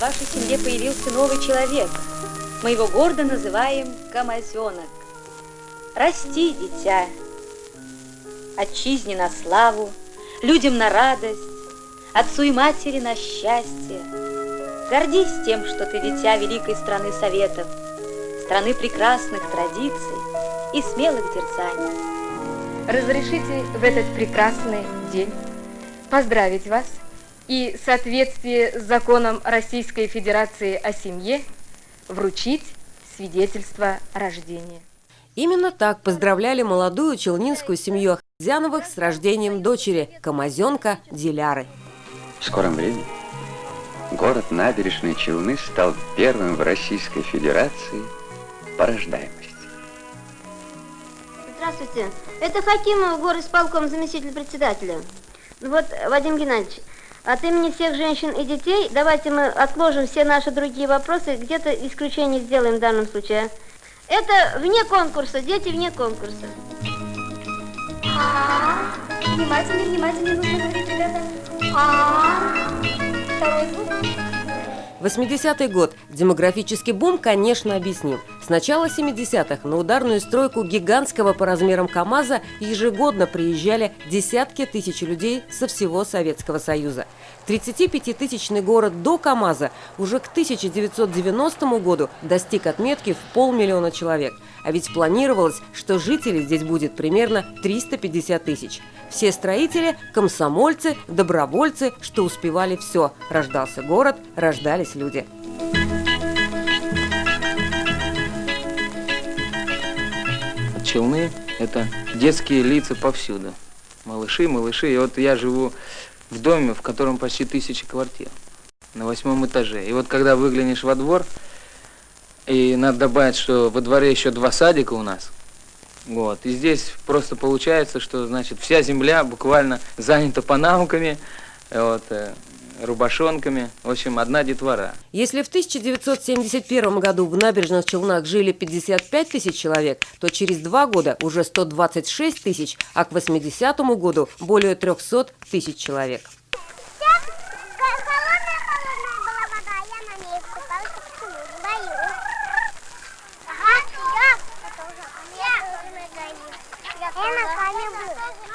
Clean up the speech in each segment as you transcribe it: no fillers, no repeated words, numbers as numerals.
вашей семье появился новый человек. Мы его гордо называем Камазенок. Расти, дитя, отчизне на славу, людям на радость, отцу и матери на счастье. Гордись тем, что ты дитя великой страны Советов, страны прекрасных традиций и смелых дерзаний. Разрешите в этот прекрасный день поздравить вас и в соответствии с законом Российской Федерации о семье вручить свидетельство о рождении. Именно так поздравляли молодую челнинскую семью Ахмедзяновых с рождением дочери, Камазенка Диляры. В скором времени город Набережные Челны стал первым в Российской Федерации по рождаемости. Здравствуйте. Это Хакимов, горисполком, заместитель председателя. Вот, Вадим Геннадьевич, от имени всех женщин и детей давайте мы отложим все наши другие вопросы, где-то исключение сделаем в данном случае. Это вне конкурса, дети вне конкурса. Внимательнее, внимательнее нужно говорить, ребята. Второй звук. 80-й год. Демографический бум, конечно, объясним. С начала 70-х на ударную стройку гигантского по размерам КАМАЗа ежегодно приезжали десятки тысяч людей со всего Советского Союза. 35-тысячный город до КАМАЗа уже к 1990 году достиг отметки в 500 000 человек. А ведь планировалось, что жителей здесь будет примерно 350 тысяч. Все строители – комсомольцы, добровольцы, что успевали все. Рождался город, рождались люди. Челны – это детские лица повсюду. Малыши, малыши. И вот я живу в доме, в котором почти 1000 квартир, на 8-м этаже. И вот когда выглянешь во двор, и надо добавить, что во дворе еще 2 садика у нас, вот, и здесь просто получается, что, значит, вся земля буквально занята панамками, вот, рубашонками, в общем, одна детвора. Если в 1971 году в Набережных Челнах жили 55 тысяч человек, то через 2 года уже 126 тысяч, а к 80-му году более 300 тысяч человек.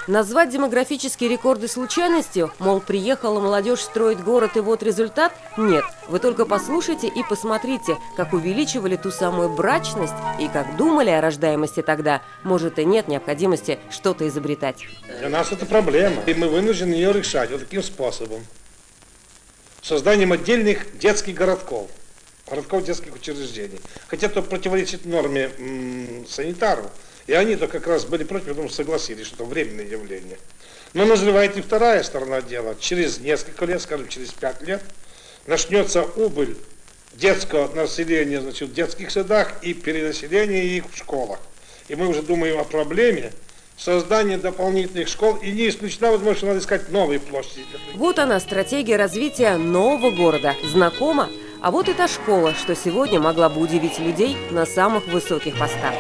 Назвать демографические рекорды случайностью, мол, приехала молодежь строить город и вот результат? Нет. Вы только послушайте и посмотрите, как увеличивали ту самую брачность и как думали о рождаемости тогда. Может, и нет необходимости что-то изобретать. Для нас это проблема, и мы вынуждены ее решать вот таким способом. Созданием отдельных детских городков детских учреждений. Хотя это противоречит норме санитаров. И они-то как раз были против, потому что согласились, что это временное явление. Но назревает и вторая сторона дела. Через несколько лет, скажем, через 5 лет, начнется убыль детского населения, значит, в детских садах и перенаселение их в школах. И мы уже думаем о проблеме создания дополнительных школ, и не исключена возможность, что надо искать новые площади. Вот она, стратегия развития нового города. Знакома? А вот и та школа, что сегодня могла бы удивить людей на самых высоких постах.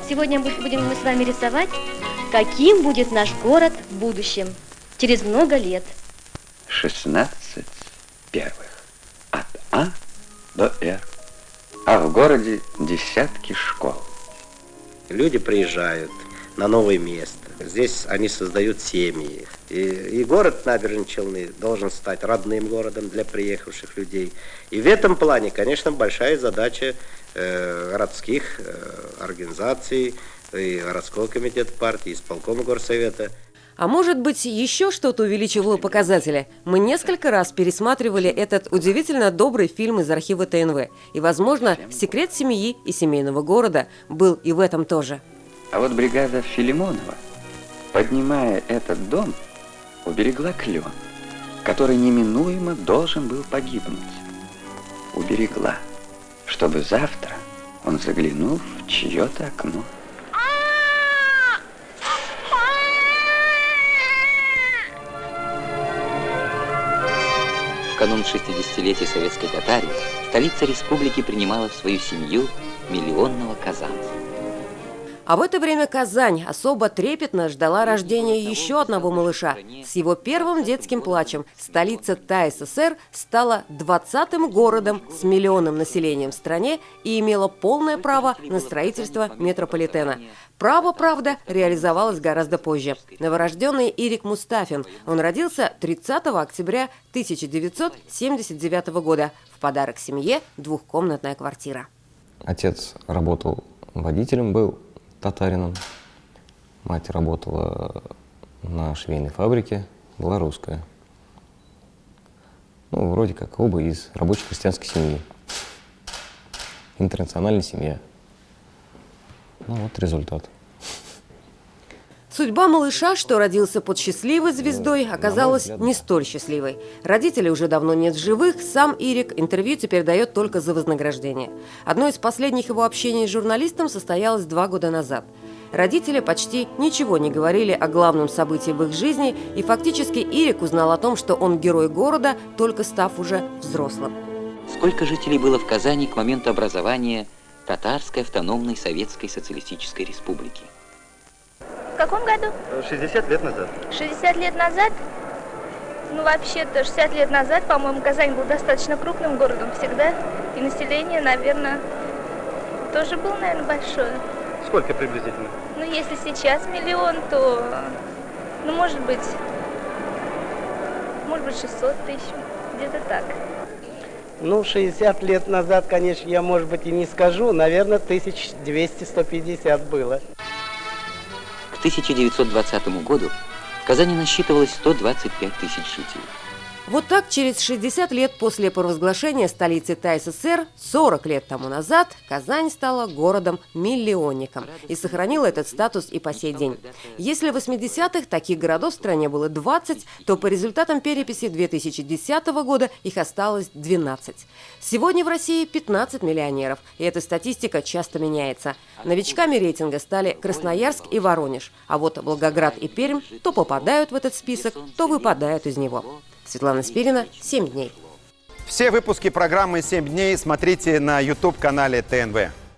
Сегодня будем мы с вами рисовать, каким будет наш город в будущем, через много лет. 16 первых. От А до Р. А в городе десятки школ. Люди приезжают на новое место. Здесь они создают семьи. И город Набережные Челны должен стать родным городом для приехавших людей. И в этом плане, конечно, большая задача городских организаций, и городского комитета партии, и исполкома горсовета. А может быть, еще что-то увеличивало показатели? Мы несколько раз пересматривали этот удивительно добрый фильм из архива ТНВ. И, возможно, секрет семьи и семейного города был и в этом тоже. А вот бригада Филимонова, поднимая этот дом, уберегла клен, который неминуемо должен был погибнуть. Уберегла, чтобы завтра он заглянул в чье-то окно. В канун 60-летия советской Татарии столица республики принимала в свою семью миллионного казанца. А в это время Казань особо трепетно ждала рождения еще одного малыша. С его первым детским плачем столица ТАССР стала 20-м городом с миллионным населением в стране и имела полное право на строительство метрополитена. Право, правда, реализовалось гораздо позже. Новорожденный Ирик Мустафин. Он родился 30 октября 1979 года. В подарок семье двухкомнатная квартира. Отец работал водителем, был татарином. Мать работала на швейной фабрике, была русская. Ну, вроде как оба из рабочей крестьянской семьи. Интернациональная семья. Ну, вот результат. Судьба малыша, что родился под счастливой звездой, оказалась не столь счастливой. Родителей уже давно нет в живых, сам Ирик интервью теперь дает только за вознаграждение. Одно из последних его общений с журналистом состоялось 2 года назад. Родители почти ничего не говорили о главном событии в их жизни, и фактически Ирик узнал о том, что он герой города, только став уже взрослым. Сколько жителей было в Казани к моменту образования Татарской автономной Советской Социалистической Республики? В каком году? 60 лет назад. 60 лет назад? Ну, вообще-то, 60 лет назад, по-моему, Казань был достаточно крупным городом всегда. И население, наверное, тоже было, наверное, большое. Сколько приблизительно? Ну, если сейчас 1 миллион, то, ну, может быть 600 тысяч, где-то так. Ну, 60 лет назад, конечно, я, может быть, и не скажу. Наверное, 1200-150 было. К 1920 году в Казани насчитывалось 125 тысяч жителей. Вот так через 60 лет после провозглашения столицы ТАССР, 40 лет тому назад, Казань стала городом-миллионником и сохранила этот статус и по сей день. Если в 80-х таких городов в стране было 20, то по результатам переписи 2010 года их осталось 12. Сегодня в России 15 миллионеров, и эта статистика часто меняется. Новичками рейтинга стали Красноярск и Воронеж, а вот Волгоград и Пермь то попадают в этот список, то выпадают из него. Светлана Спирина, 7 дней. Все выпуски программы «7 дней» смотрите на YouTube-канале ТНВ.